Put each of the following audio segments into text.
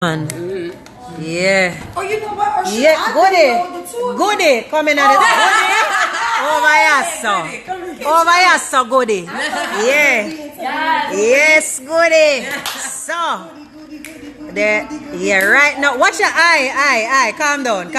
Yeah. Oh, you know what? Or Yeah, goody. Coming at it. Goody. Over here, so. Over here, so goody. Yeah. Yes, goody. So. There. Yeah, right now. Watch your eye. Calm down.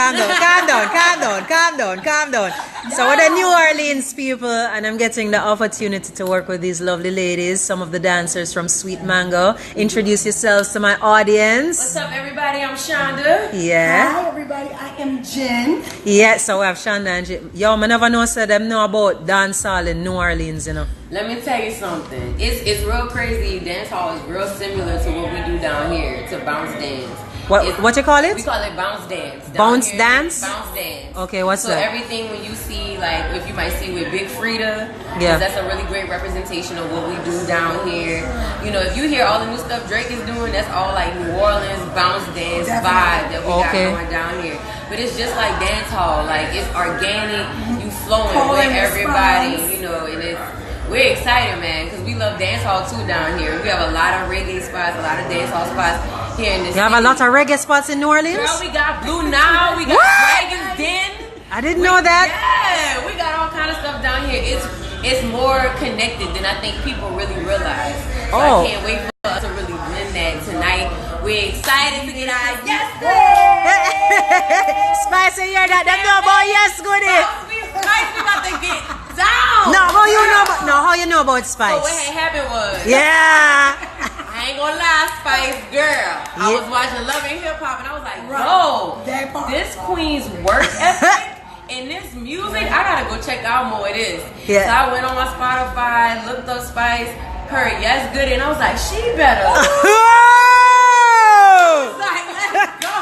So we're the New Orleans people, and I'm getting the opportunity to work with these lovely ladies, some of the dancers from Sweet Mango. Introduce yourselves to my audience. What's up, everybody? I'm Shanda. Yeah. Hi, everybody. I am Jen. Yeah, so we have Shanda and Jen. Yo, I never know so them know about dancehall in New Orleans, you know. Let me tell you something. It's real crazy. Dance hall is real similar to what we do down here, to bounce dance. What you call it? We call it bounce dance. Bounce dance? Bounce dance. Okay, what's that? So everything when you see, like, if you might see with Big Frida, yeah, that's a really great representation of what we do down here. You know, if you hear all the new stuff Drake is doing, that's all like New Orleans bounce dance vibe that we got going down here. But it's just like dance hall. Like, it's organic. You flowing with everybody, you know, and we're excited, man, because we love dance hall too down here. We have a lot of reggae spots, a lot of dance hall spots here in this city. You have a lot of reggae spots in New Orleans? Girl, we got Blue Nile, we got Dragon's Den. I didn't know that. Yeah, we got all kind of stuff down here. It's more connected than I think people really realize. So I can't wait for us to really win that tonight. We're excited to get our yes Spice, you hear that? Them know about yes goody. Spice, we about to get down. No, how you know about Spice? So what had happened was, yeah. I ain't gonna lie, Spice girl. I was watching Love and Hip Hop and I was like, yo, this queen's work ethic and this music, I gotta go check out more of this. Yeah. So I went on my Spotify, looked up Spice, heard Yes Goody, and I was like, she better. Like, let's go.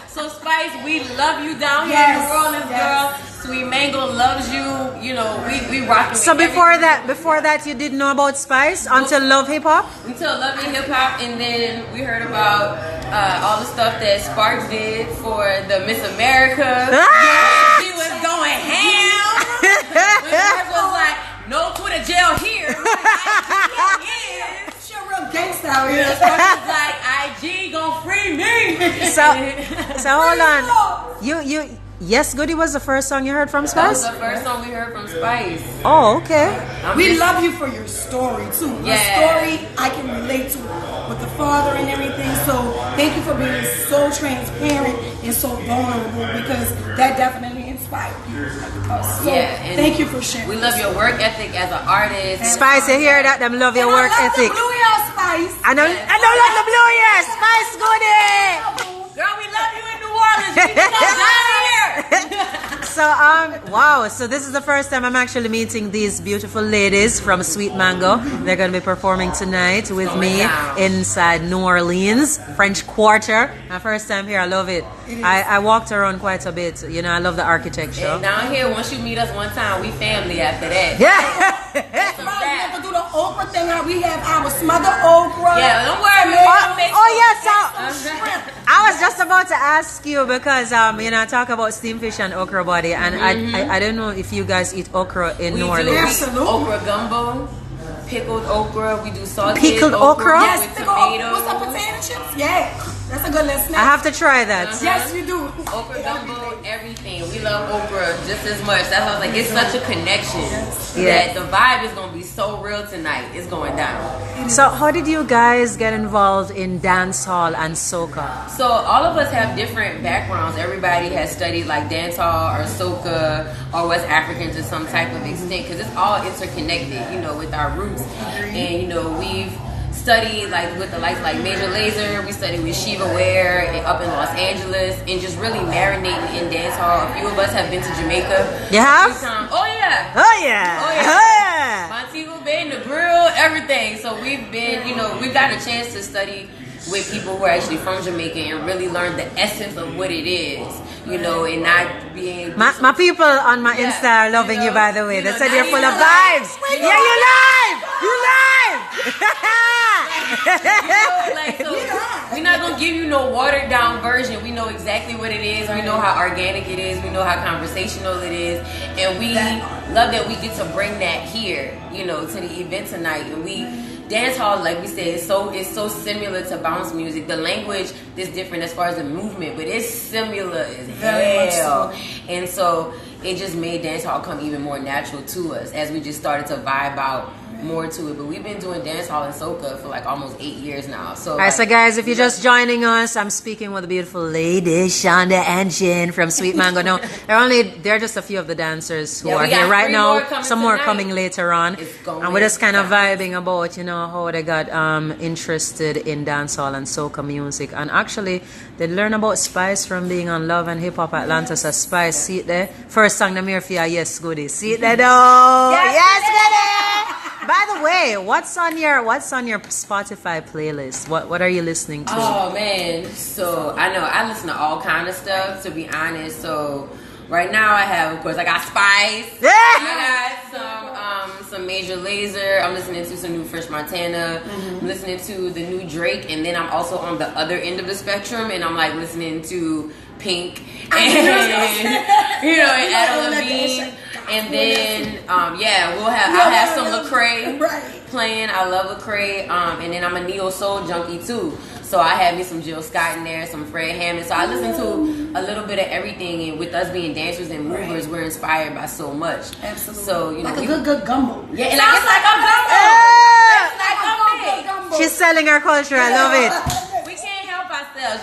So Spice, we love you down here in New Orleans, girl. Sweet Mango loves you. You know, we rocking. So before that, you didn't know about Spice until Love Hip Hop. Until Love and Hip Hop, and then we heard about all the stuff that Sparks did for the Miss America. She was going ham. When Sparks was like, no Twitter jail here. She a real gangsta out here. Sparks was like, IG gon' free me. So hold on. You Yes Goody was the first song you heard from Spice? That was the first song we heard from Spice. Oh, okay. We love you for your story too. Your story I can relate to with the father and everything. So thank you for being so transparent and so vulnerable, because that definitely inspired us. So thank you for sharing. We love your work ethic as an artist. Spice, you hear that? Them love your work ethic. The blue hair, Spice. I don't love the blue hair. Spice Goody. Girl, we love you in New Orleans. We can go down here. So wow, so this is the first time I'm actually meeting these beautiful ladies from Sweet Mango. They're going to be performing tonight with me inside New Orleans, French Quarter. My first time here, I love it. I walked around quite a bit. You know, I love the architecture. And down here, once you meet us one time, we family after that. Yeah. We have to do the okra thing. We have our smothered okra. Yeah, don't worry. Yes. I was just about to ask you because you know, I talk about steamed fish and okra body, and I don't know if you guys eat okra in New Orleans. Absolutely. Okra gumbo, pickled okra. We do sauteed pickled okra. Yes, with pickled tomatoes. okra. What's up, potato chips? Yeah, that's a good little snack. I have to try that. Yes, you do. Okra gumbo, everything. We love okra just as much. That's why I was like, it's such a connection that the vibe is gonna be so real tonight. It's going down. So how did you guys get involved in dancehall and soca? So all of us have different backgrounds. Everybody has studied like dancehall or soca or West African to some type of extent, because it's all interconnected, you know, with our roots. And you know, we've studied like with the likes like Major Lazer. We studied with Shiva Ware up in Los Angeles, and just really marinating in dancehall. A few of us have been to Jamaica. You have? Oh yeah. Oh yeah. Oh yeah. Oh yeah. Montego Bay, the grill, everything. So we've been, you know, we've got a chance to study with people who are actually from Jamaica and really learn the essence of what it is, you know, and not being... My people on my Insta are loving you, by the way. They said you're full of vibes. Yeah, you live! You live! We're not going to give you no watered down version. We know exactly what it is. We know how organic it is. We know how conversational it is. And we love that we get to bring that here, you know, to the event tonight. And we dance hall, like we said, it's so similar to bounce music. The language is different as far as the movement, but it's similar as hell. And so it just made dance hall come even more natural to us as we just started to vibe out more to it. But we've been doing dance hall in Soca for like almost 8 years now. So, alright, so guys, if you're just joining us, I'm speaking with the beautiful ladies, Shanda and Jen from Sweet Mango. No, they're just a few of the dancers who are here right now. Some more coming later on. And we're just kind of vibing about, you know, how they got interested in dancehall and soca music. And actually, they learn about Spice from being on Love and Hip Hop Atlanta. So Spice, see it there. First song, the mere for yes, goodie. See it there, though. Yes, goodie. By the way, what's on your Spotify playlist? What are you listening to? Oh man, so I know I listen to all kind of stuff, to be honest. So right now I have, of course, I got Spice. Yeah. I got some Major Lazer. I'm listening to some new French Montana. I'm listening to the new Drake, and then I'm also on the other end of the spectrum, and I'm like listening to Pink and you know, and Adam Levine. And then, I'll have some Lecrae playing. I love Lecrae. And then I'm a neo soul junkie too. So I had me some Jill Scott in there, some Fred Hammond. So I listen to a little bit of everything. And with us being dancers and movers, we're inspired by so much. Absolutely. So, you know, like a good gumbo. Yeah, it's like a gumbo. It's like a gumbo. She's selling our culture. I love it.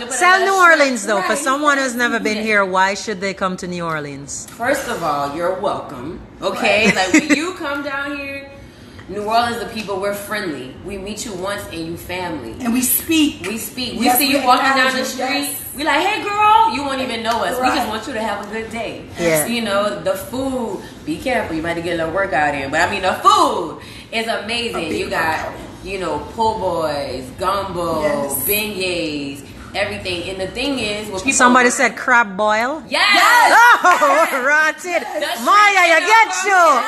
Sell New Orleans though. For someone who's never been here, why should they come to New Orleans? First of all, you're welcome. Okay, like when you come down here, New Orleans, the people, we're friendly. We meet you once and you family. And we speak. We speak. We see you walking down the street. We like, hey girl, you won't even know us. We just want you to have a good day. Yeah. You know, the food, be careful, you might get a little workout in. But I mean, the food is amazing. You got, you know, po' boys, gumbo, beignets, everything. And the thing is, what people somebody said crab boil. Yes. Oh, rotted. Maya, you get you.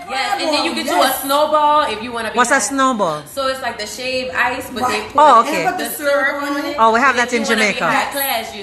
Yes, and then you get to a snowball if you want to be. What's a snowball? So it's like the shaved ice, but they put the syrup on it. Oh, we have that in Jamaica.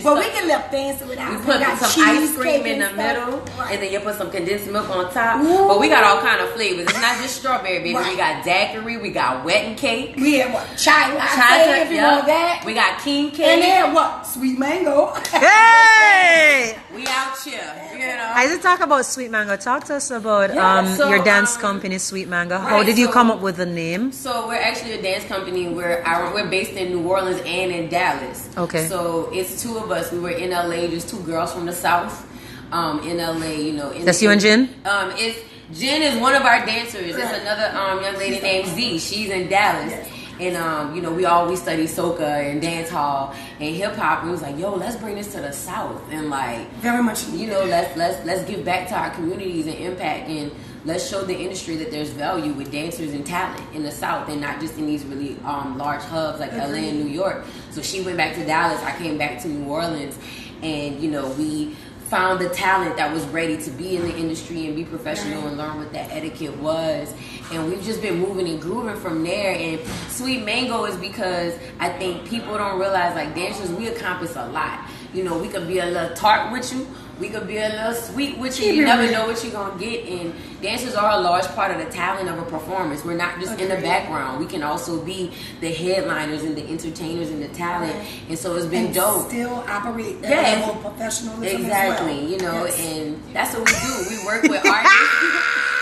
But we can live fancy without. We put some ice cream in the middle, and then you put some condensed milk on top. But we got all kind of flavors. It's not just strawberry, baby. We got daiquiri, we got wet and cake. We have what? Chai latte, if you want that. We got king cake. And then what? Sweet mango. Hey! We out here, you know. As you talk about Sweet Mango, talk to us about your dance company, Sweet Mango. How did you come up with the name? So we're actually a dance company. We're based in New Orleans and in Dallas. Okay. So it's two of us. We were in LA, just two girls from the South. In LA, you know. That's you and Jen? Jen is one of our dancers. It's another young lady named Z. She's in Dallas. Yes. And you know, we always study soca and dance hall and hip hop. And we was like, yo, let's bring this to the South and like very much, you know, let's give back to our communities and impact, and let's show the industry that there's value with dancers and talent in the South and not just in these really large hubs like LA and New York. So she went back to Dallas. I came back to New Orleans, and you know, we found the talent that was ready to be in the industry and be professional and learn what that etiquette was. And we've just been moving and grooving from there. And Sweet Mango is because I think people don't realize, like, dancers, we accomplish a lot. You know, we could be a little tart with you. We could be a little sweet with you. You never know what you're going to get. And dancers are a large part of the talent of a performance. We're not just in the background. We can also be the headliners and the entertainers and the talent. And so it's been dope. Still operate at level of professionalism. Exactly. You know, and that's what we do. We work with artists.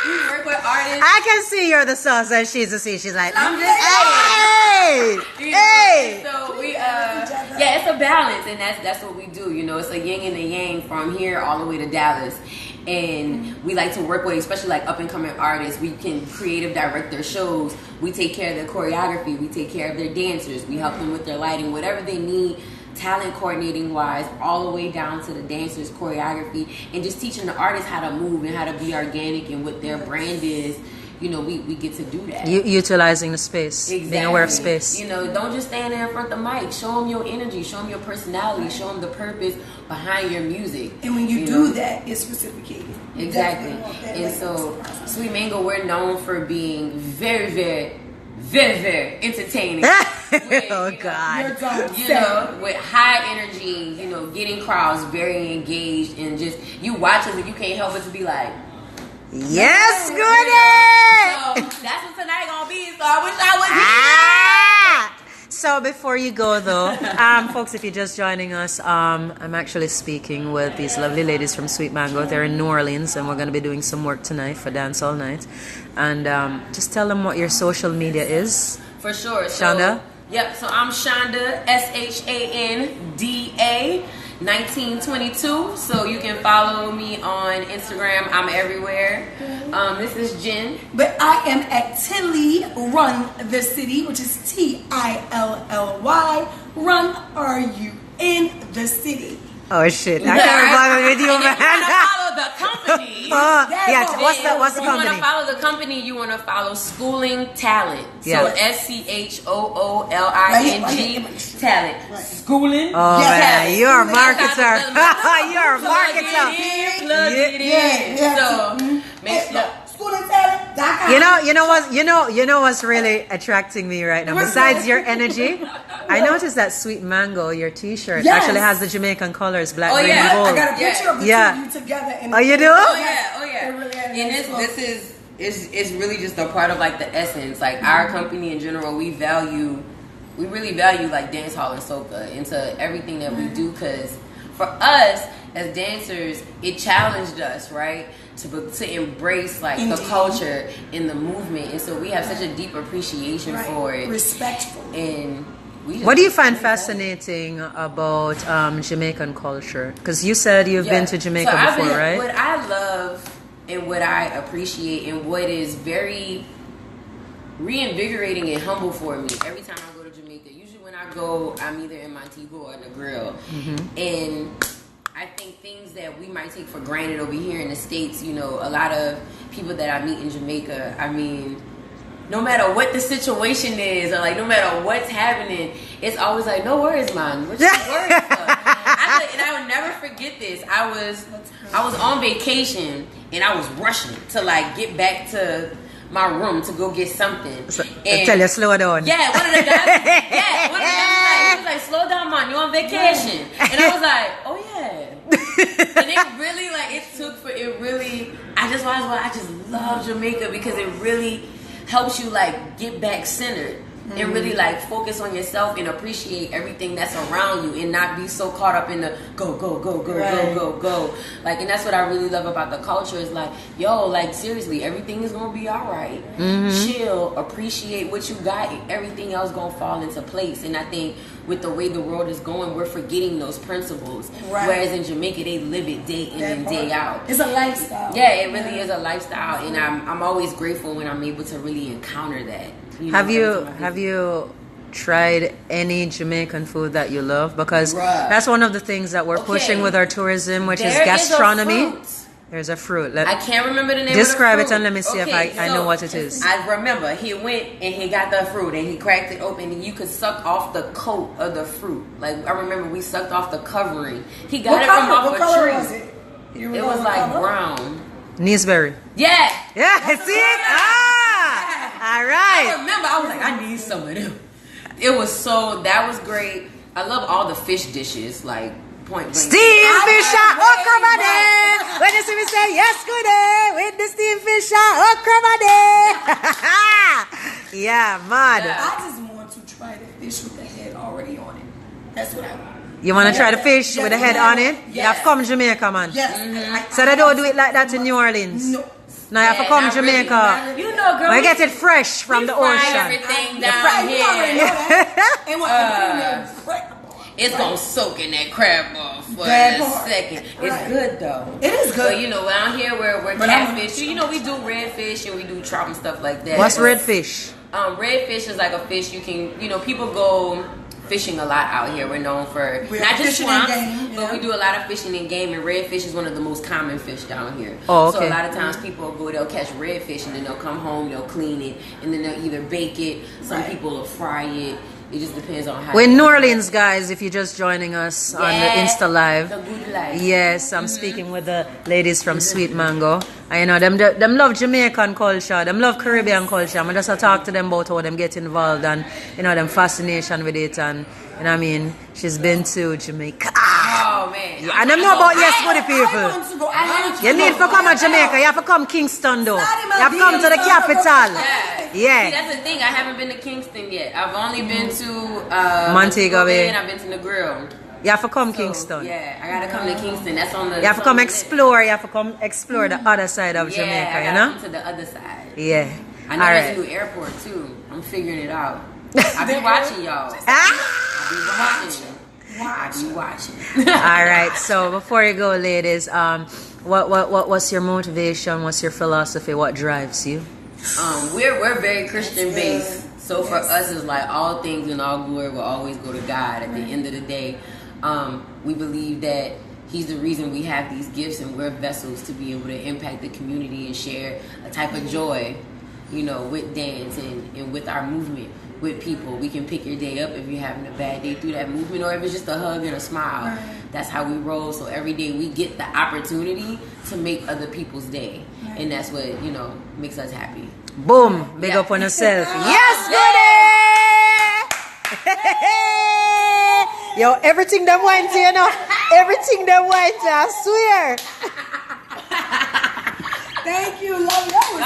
We work with artists. I can see you're the sauce and she's the sea. She's like, I'm just hey. So we it's a balance, and that's what we do. You know, it's a yin and a yang from here all the way to Dallas. And we like to work with, especially like up and coming artists. We can creative direct their shows. We take care of their choreography. We take care of their dancers. We help them with their lighting, whatever they need, talent coordinating wise, all the way down to the dancers' choreography, and just teaching the artists how to move and how to be organic and what their brand is. You know, we get to do that. Utilizing the space, being aware of space. You know, don't just stand there in front of the mic. Show them your energy, show them your personality, show them the purpose behind your music. And when you do that, it's reciprocated. Exactly. And so, Sweet Mango, we're known for being very, very, very, very entertaining. Oh God! You know, with high energy, you know, getting crowds very engaged, and just you watch us and you can't help but to be like, Yes, goody! So that's what tonight gonna be. So I wish I was here. So before you go though, folks, if you're just joining us, I'm actually speaking with these lovely ladies from Sweet Mango. They're in New Orleans, and we're going to be doing some work tonight for Dance All Night. And just tell them what your social media is. For sure. Shanda? Yep, so I'm Shanda, SHANDA 1922. So you can follow me on Instagram. I'm everywhere. This is Jen. But I am at Tilly Run the City, which is TILLY. Run RUN the City. Oh shit! I can't bother with you, man. Follow the company. What's the company? You want to follow the company? You want to follow Schooling Talent. So SCHOOLING Talent. Schooling. Oh man, you're a marketer. You're a marketer. Plug it in. So make sure. You know what's really attracting me right now. Besides your energy, I noticed that Sweet Mango, your T-shirt, actually has the Jamaican colors, black, green, and gold. I got a picture of the two of you together. Oh, you do? Oh yeah. And this is really just a part of like the essence. Like our company in general, we really value like dance hall and soca into everything that we do. Because for us as dancers, it challenged us, right? To embrace like the culture and the movement, and so we have such a deep appreciation for it, respectful. And what do you find fascinating about Jamaican culture? Because you said you've been to Jamaica before, right? What I love and what I appreciate and what is very reinvigorating and humble for me every time I go to Jamaica. Usually when I go, I'm either in Montego or in the grill, and I think things that we might take for granted over here in the States, you know, a lot of people that I meet in Jamaica, I mean, no matter what the situation is or like no matter what's happening, it's always like, no worries, man. What you worried for? And I would never forget this. I was on vacation and I was rushing to like get back to my room to go get something. And tell you slow down. Yeah, one of the guys was like, slow down, man, you're on vacation. And I was like, oh yeah. And it really I just love Jamaica because it really helps you like get back centered and really like focus on yourself and appreciate everything that's around you and not be so caught up in the go. Like, and that's what I really love about the culture is like, yo, like seriously, everything is gonna be all right. Chill, appreciate what you got, and everything else gonna fall into place. And I think with the way the world is going, we're forgetting those principles. Whereas in Jamaica, they live it day in and day out. It's a lifestyle. Yeah, it really is a lifestyle, and I'm always grateful when I'm able to really encounter that. You know, have you tried any Jamaican food that you love? Because that's one of the things that we're pushing with our tourism, which is gastronomy. There's a fruit. I can't remember the name. Describe of the fruit. it and let me see if I know what it is. I remember he went and he got the fruit and he cracked it open and you could suck off the coat of the fruit. Like I remember we sucked off the covering. He got it from off a tree. Was it? It was like brown. Neesberry. Yeah. Yeah, see it? All right. I remember I was like, I need some of them. That was great. I love all the fish dishes, like point blank. Steam fisher, okra made. When you see me say yes, good day with the steam fisher, okra made. Yeah, mad. I just want to try the fish with the head already on it. That's what I want. You want to try the fish with the head on it? Yes. You have to come Jamaica, man. Yes. So they don't do it like that in New Orleans? No. Now you have to come Jamaica. You know, girl. We get it fresh from the ocean. Everything down here. It's gonna soak in that crab ball for a second. It's good though. It is good. But you know, around here we're catfish. You know, we do redfish and we do trout and stuff like that. What's redfish? Redfish is like a fish you can, you know, people go fishing a lot out here. We're known for not just swamps, but we do a lot of fishing and game. And redfish is one of the most common fish down here. Oh, okay. So a lot of times people go, they'll catch redfish and then they'll come home, they'll clean it, and then they'll either bake it. Some people will fry it. It just depends on how. We're in New Orleans, guys. If you're just joining us on the Insta Live, the good life. Yes, I'm speaking with the ladies from Sweet Mango. I know them love Jamaican culture, them love Caribbean culture. I'm just talk to them about how them get involved and them fascination with it. And you know what I mean, she's been to Jamaica. Oh Oh man. Yeah, and I know about yes, good people. I want to go. I want You need to come to Jamaica. You have to come Kingston though. You have to come to the capital. Yeah. Yeah. See, that's the thing. I haven't been to Kingston yet. I've only been to Montego Bay. and I've been to Negril. You have to come Kingston. Yeah, I gotta come to Kingston. That's on the. You have to come explore. You have to come explore the other side of Jamaica. I You know. come to the other side. Yeah. I know All there's right. a new airport too. I'm figuring it out. I be watching y'all. Ah! I be watching. All right. So before you go, ladies, what's your motivation? What's your philosophy? What drives you? We're very Christian based. So for us, it's like all things and all glory will always go to God. At the end of the day, we believe that He's the reason we have these gifts, and we're vessels to be able to impact the community and share a type of joy, you know, with dance and with our movement with people. We can pick your day up if you're having a bad day through that movement, or if it's just a hug and a smile. Right. That's how we roll. So every day we get the opportunity to make other people's day, and that's what, you know, makes us happy. Boom! Big up on yourself. Yes, goody! Yo, everything them went to, you know. Everything them went to, I swear. Thank you, love you.